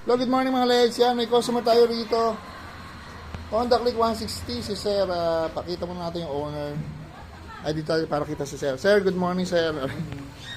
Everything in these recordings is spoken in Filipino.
Hello, good morning mga legs. Yan, may customer tayo rito. Honda Click 160, si Sir. Pakita muna natin yung owner. Ay, dito tayo para kita si Sir. Sir, good morning, Sir.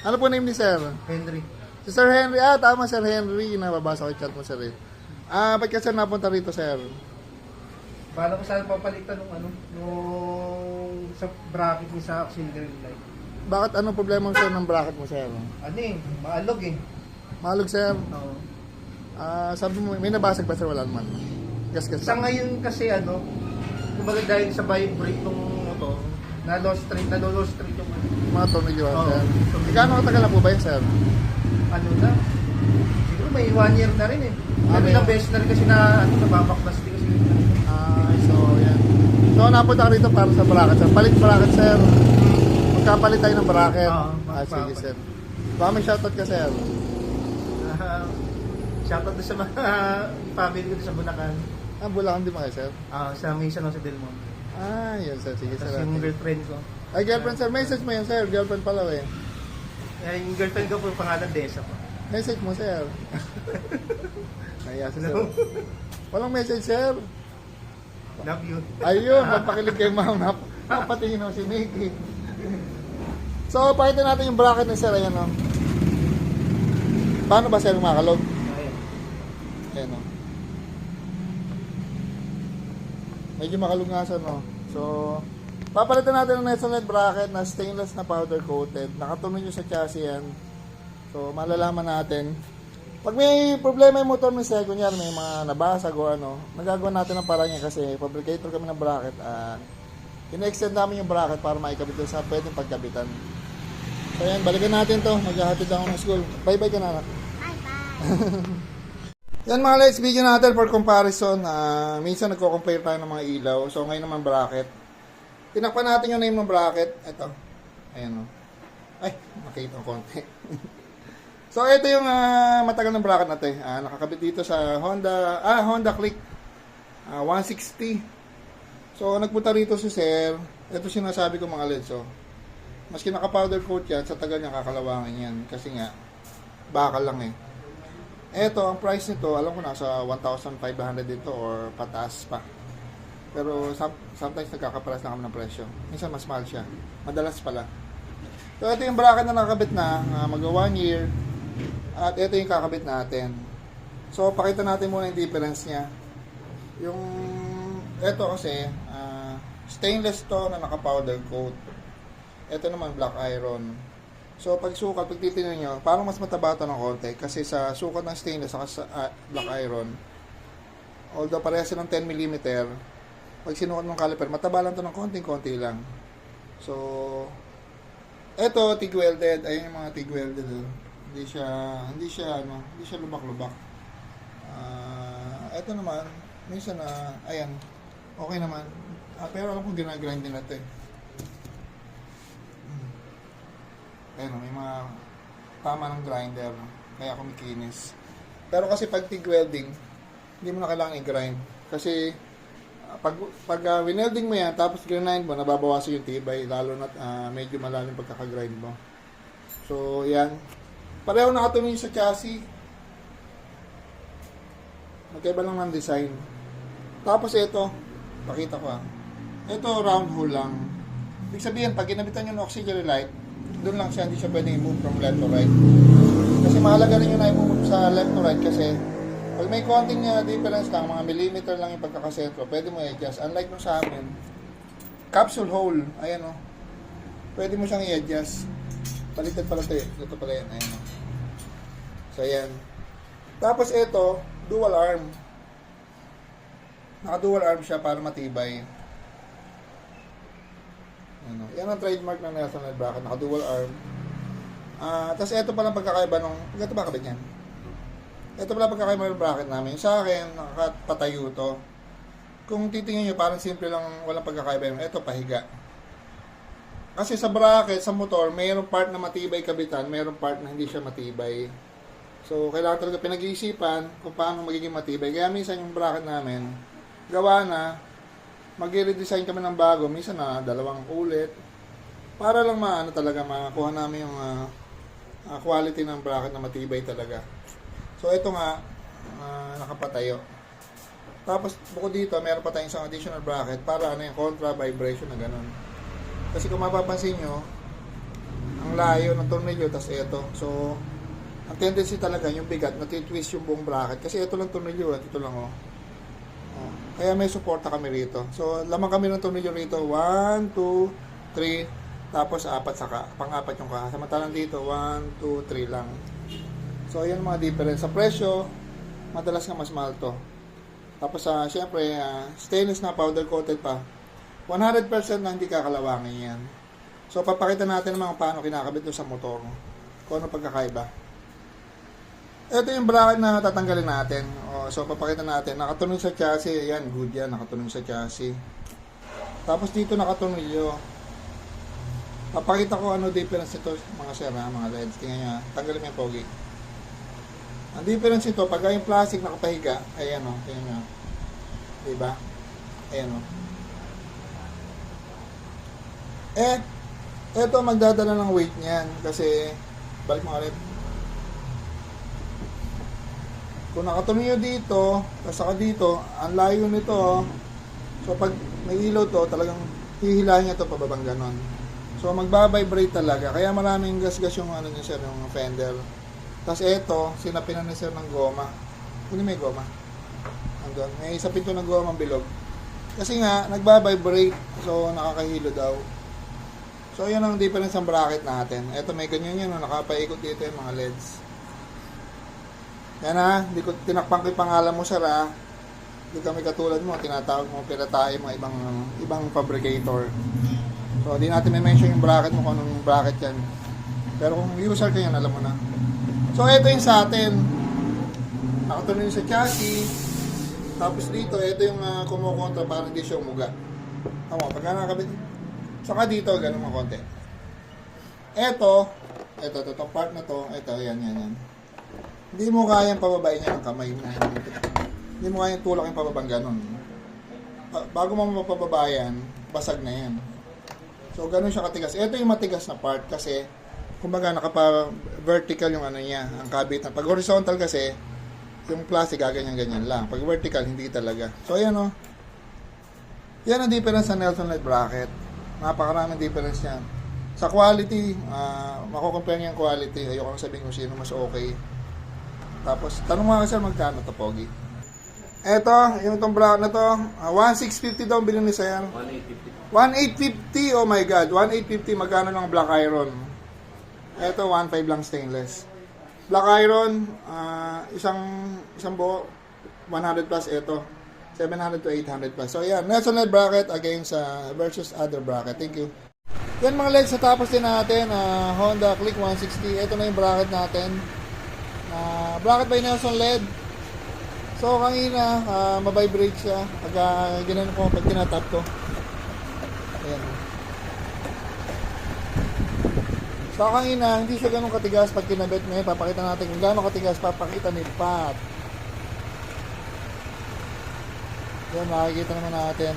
Ano po name ni Sir? Henry. Si Sir Henry. Tama, Sir Henry. Nababasa ko yung chat mo, Sir. Ba't ka, Sir, napunta rito, Sir? Bala ko sana papalitan nung sa bracket ni sa auxiliary light. Bakit anong problema mo, Sir, ng bracket mo, Sir? Maalog eh. Malog, Sir. Oo. Sabi mo, may nabasag ba, Sir? Wala naman. Gas-gas. Sa ngayon kasi kumbaga dahil sa vibrate nung na-lost street yung Mga tornilyo, Oo. Sir. Gano'ng katagal na po ba yun, Sir? na. Siguro may 1 year na rin eh. Pero may- ilang beses na rin kasi nababaklas din kasi. So, yan. So, napunta ka rito para sa bracket, Sir. Palit bracket, Sir. Magkapalit tayo ng bracket. Oo, Sige, magpapalit. Sir. Baka may shoutout ka, Sir. Shoutout doon sa mga family ko doon sa Bulacan. Bulacan din ba kayo, Sir? Sa may San Jose del Monte. Yan, Sir. Sige, Sir. Tapos yung girlfriend ko. Ay, girlfriend, Sir. Message mo yan, Sir. Girlfriend pala, eh. Yung girlfriend ko po yung pangalan Desa po. Message mo, Sir. Naya, Sir. Hello. Walang message, Sir. Love you. Ayun, magpakilig kay Ma'am. Napatingin ako si Nikki. So, pakita natin yung bracket ni Sir. Ayan, o. Paano ba, Sir, makalog? Ayan. Ayan, o. Medyo makalungasan, no? So, papalitan natin ng Netsonet bracket na stainless na powder coated. Nakatunog nyo sa chassis yan. So, malalaman natin. Pag may problema yung motor ng second year, may mga nabasag o ano, nagagawa natin ang paraan yan kasi fabricator kami ng bracket. Ina-extend namin yung bracket para maikabit doon sa pwedeng pagkabitan. So, yan, balikan natin to. Maghahatid ako ng school. Bye-bye ka na, anak. Yan mga lights, video natin for comparison. Minsan nagko-compare tayo ng mga ilaw. So ngayon naman bracket. Tinakpan natin yung name ng bracket. Ito. Ayan o. Ay, makita ng konti. So ito yung matagal ng bracket natin. Nakakabit dito sa Honda Click 160. So nagpunta rito si Sir. Ito sinasabi ko mga lights. So, maski naka-powder coat yan, sa tagal niya kakalawangin yan. Kasi nga, bakal lang eh. Eto, ang price nito, alam ko nasa 1,500 dito or pataas pa. Pero sometimes nagkakaparas na kami ng presyo. Minsan mas mahal siya. Madalas pala. So ito yung bracket na nakakabit na, mag 1 year. At ito yung kakabit natin. So pakita natin muna yung difference niya. Yung ito kasi stainless to na naka-powder coat. Ito naman black iron. So, pag sukat, pag titignan nyo, parang mas mataba ito ng konti. Kasi sa sukat ng stainless saka sa black iron, although parehas silang 10mm, pag sinukat ng caliper, mataba lang ito ng konting-konti lang. So, eto, TIG-welded. Ayun yung mga TIG-welded. Hindi siya lubak-lubak. Eto naman, minsan ayan, okay naman. Pero alam ko ginagrind din natin. Ayun, may mga tama ng grinder, kaya kumikinis. Pero kasi pag TIG welding, hindi mo na kailangan i-grind. Kasi pag winelding mo yan, tapos grind mo, nababawasan yung tibay, lalo na medyo malalim pagkaka-grind mo. So, yan. Pareho nakatuloy sa chassis. Magkaiba lang ng design. Tapos ito, pakita ko ito, round hole lang. Ibig sabihin, pag ginabitan nyo ng auxiliary light, doon lang siya, hindi siya pwedeng i-move from left to right. Kasi mahalaga rin yung na-move sa left to right kasi pag may konting difference lang, mga millimeter lang yung pagkakasentro, pwede mo i-adjust. Unlike nung sa amin, capsule hole, ayan o. Pwede mo siyang i-adjust. Palitan pala ito eh. Ito pala yan, ayan o. So ayan. Tapos ito, dual arm. Naka-dual arm siya para matibay. Yan ang trademark ng Netsonet bracket, naka-dual arm. Tapos ito pala pagkakaiba nung, ito ba kabit yan? Ito pala pagkakaiba ng bracket namin. Sa akin, nakapatayo to. Kung titingnan nyo, parang simple lang, walang pagkakaiba yun. Ito, pahiga. Kasi sa bracket, sa motor, mayroong part na matibay kabitan, mayroong part na hindi siya matibay. So, kailangan talaga pinag-iisipan kung paano magiging matibay. Kaya minsan yung bracket namin, gawa na, mag-redesign kami ng bago, minsan na 2 ulit para lang talaga makakuha namin yung quality ng bracket na matibay talaga. So ito nga nakapatayo. Tapos bukod dito, meron pa tayong isang additional bracket para ano yung contra vibration na ganun. Kasi kung mapapansin nyo, ang layo ng tornilyo, tas ito. So, ang tendency talaga yung bigat, natitwist yung buong bracket. Kasi ito lang tornilyo, ito lang oh. Kaya may suporta kami rito. So, lamang kami ng tornilyo rito. 1, 2, 3, tapos 4 saka. Pang-apat yung kaha. Samantalang dito, 1, 2, 3 lang. So, ayan mga difference. Sa presyo, madalas nga mas mahal to. Tapos, syempre, stainless na powder coated pa. 100% na hindi kakalawangin yan. So, papakita natin mga paano kinakabit doon sa motor. Kung ano pagkakaiba. Ito yung bracket na tatanggalin natin. So, papakita natin. Nakatunog sa chassis. Ayan, good yan. Nakatunog sa chassis. Tapos dito nakatunilyo. Papakita ko ano difference ito, mga sir, mga LEDs. Tingnan nyo. Tanggalin mo yung pogi. Ang difference ito, pag yung plastic nakapahiga, ayan o. Tingnan nyo. Diba? Ayan o. Ito magdadala ng weight niyan. Kasi, balik mo ulit. Kung nakatunyo dito, tapos saka dito, ang layo nito. So, pag may ilaw to, talagang hihilahin niya to pababang ganon. So, magbabibrate talaga. Kaya maraming gas-gas yung ano niya sir, yung fender. Tapos ito, sinapinan ni sir ng goma. Kung may goma. Andun. May isa pinto ng goma bilog. Kasi nga, nagbabibrate. So, nakakahilo daw. So, yun ang difference ng bracket natin. Ito, may ganyan yan. Nakapaikot dito yung mga LEDs. Yan ha, hindi ko tinakpan ko yung pangalan mo sir ha. Hindi kami katulad mo, tinatawag mo pera tayo mga ibang fabricator. So di natin may-mention yung bracket mo kung anong bracket yan. Pero kung user ka yan, alam mo na. So ito yung sa atin. Nakatuloy sa chassis. Tapos dito, ito yung kumukontra para hindi siya umuga. Tama, pagka nakakabit. Saka dito, ganun mga konti. Ito, itong part na to, ito, yan. Hindi mo kayang pababain niya ng kamay mo. Hindi mo kayang tulak yung pababang ganun. Bago mo mapababayan, basag na yan. So, ganun siya katigas. Ito yung matigas na part kasi, kumbaga, nakapa-vertical yung ano niya, ang kabitan. Pag horizontal kasi, yung plastic, ganyan-ganyan lang. Pag vertical, hindi talaga. So, ayan o. Yan ang difference sa Nelson Light bracket. Napakaraming difference yan. Sa quality, makukompare niya yung quality. Ayoko lang sabihin kung sino mas okay. Tapos, tanong mga sir, magkano to pogi? Eto, yung itong bracket na to, 1,650 daw bilhin ni sir. 1,850. 1,850, oh my god. 1,850, magkano lang black iron? Eto, 1,500 lang stainless. Black iron, isang buo, 100 plus ito. 700 to 800 plus. So, yan. Nelson LED bracket against versus other bracket. Thank you. Yan mga LEDs, natapos din natin. Honda Click 160. Ito na yung bracket natin. Bracket by Nelson LED. So kanina mabibrate siya pag ginanon ko, pag tinatap ko. Ayan. So kanina hindi siya ganun katigas pag kinabit niya. Papakita natin kung gaano katigas, papakita ni Pat. Yan, makikita naman natin.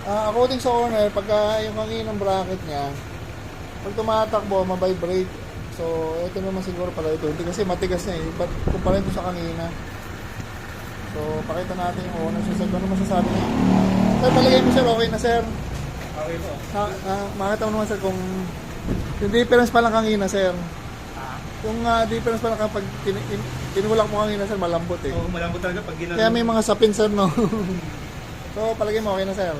According sa owner, pagka yung kanina ng bracket niya, pag tumatakbo, mabibrate. So, ito naman siguro pala ito. Hindi kasi matigas na eh. But, kumpara ito sa kanina. So, pakita natin yung owner. Sir, ano masasabi niya? Sir, palagay mo sir, okay na sir? Okay po. Makita mo naman sir kung yung difference pa lang kanina sir. Yung difference pa lang kapag tinulak mo kanina sir, malambot eh. Oo, malambot talaga pag ginagawa. Kaya may mga sapin sir, no? So, palagay mo okay na sir.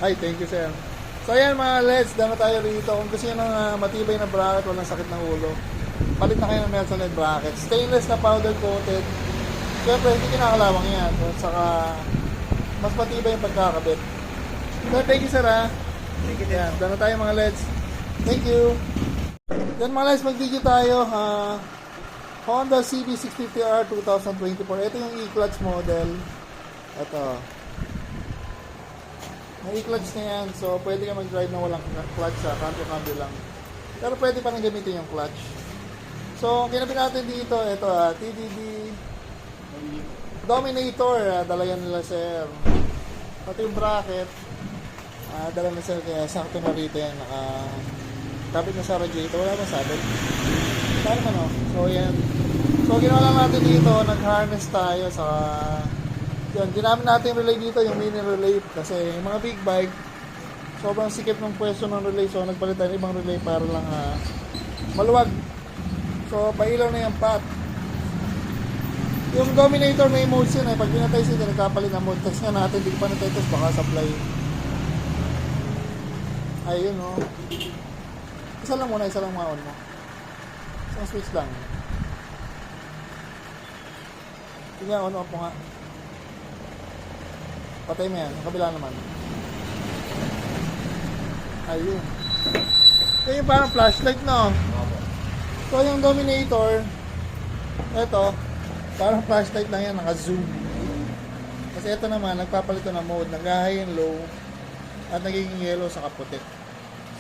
Ay, thank you sir. So ayan mga LEDs, dano tayo rito. Kung gusto nyo ng matibay na bracket, walang sakit ng ulo, palit na kayo ng Nelson LED bracket. Stainless na powder coated. Siyempre, hindi kinakalawang yan. So, saka, mas matibay yung pagkakabit. So, thank you sir ha. Thank you. Ayan, dano tayo mga LEDs. Thank you. Yan mga LEDs, mag-video tayo. Honda CB650R 2024. Ito yung e-clutch model. Ito. May e-clutch na yan, so pwede ka mag-drive na walang clutch sa cambio lang. Pero pwede pa rin gamitin yung clutch. So, kinabit natin dito, ito TDD Dominator, dala yan nila sir. Pati yung bracket, dala na sir, kaya sakto na rito yan, nakakabit na sa radiator, wala bang sabi? Paano man o? So yan, So, ginawa lang natin dito, nag-harness tayo sa... Yan, ginamit natin yung relay dito, yung mini relay. Kasi yung mga big bike, sobrang sikip ng pwesto ng relay. So, nagpalit tayo ng ibang relay para lang maluwag. So, pailaw na yung pot. Yung Dominator may modes yun eh. Pag pinatay siya, nagkapalit ng mode. Test nga natin, di pa natay-test, baka supply. Ayun o. Isa lang muna, isa lang mga on mo. Isang switch lang. Sige, on-off mo nga. Patay mo yan, ang kabila naman. Ayun. Ito yung parang flashlight, no? So, yung Dominator, eto, parang flashlight lang yan, naka-zoom. Kasi ito naman, nagpapalit ito ng mode, nag-high and low, at nagiging yellow sa kaputi.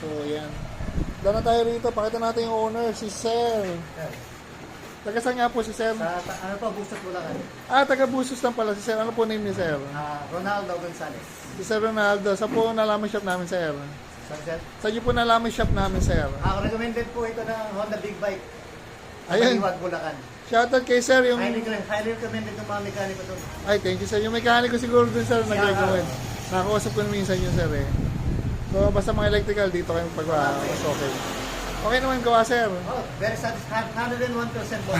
So, yan. Doon na tayo rito, pakita natin yung owner, si Sir. Taga saan nga po si Sir? Ano po, Bustos Bulacan. Taga Busos lang pala si Sir. Ano po name ni Sir? Ronaldo Gonzalez. Si Sir Ronaldo. Saan po nalaman shop namin, Sir? Sir? Saan niyo po nalaman shop namin, Sir? Recommended po ito ng Honda Big Bike. Ayun. Maliwag, Bulacan. Shoutout kay Sir yung... Highly recommended ng mga mekaniko doon. Ay, thank you, Sir. Yung mekaniko siguro dun, Sir, nag-recommend. Nakausap ko na minsan yun, Sir, eh. So, basta mga electrical, dito kayo pag mas okay. Okay naman gawa, Sir. Oh, very satisfied. 101% po.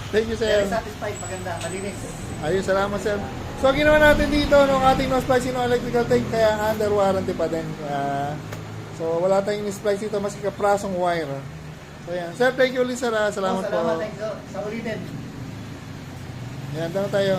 Thank you, Sir. Very satisfied. Maganda. Malinis. Ayun, salamat, Sir. So, ginawa natin dito, no, ating no-splice no electrical tank, kaya under warranty pa din. So, wala tayong in-splice dito, mas kaprasong wire. So, yan. Sir, thank you ulit, Sir. Salamat po. Salamat. Thank you. Sa ulitin. Yan, doon tayo.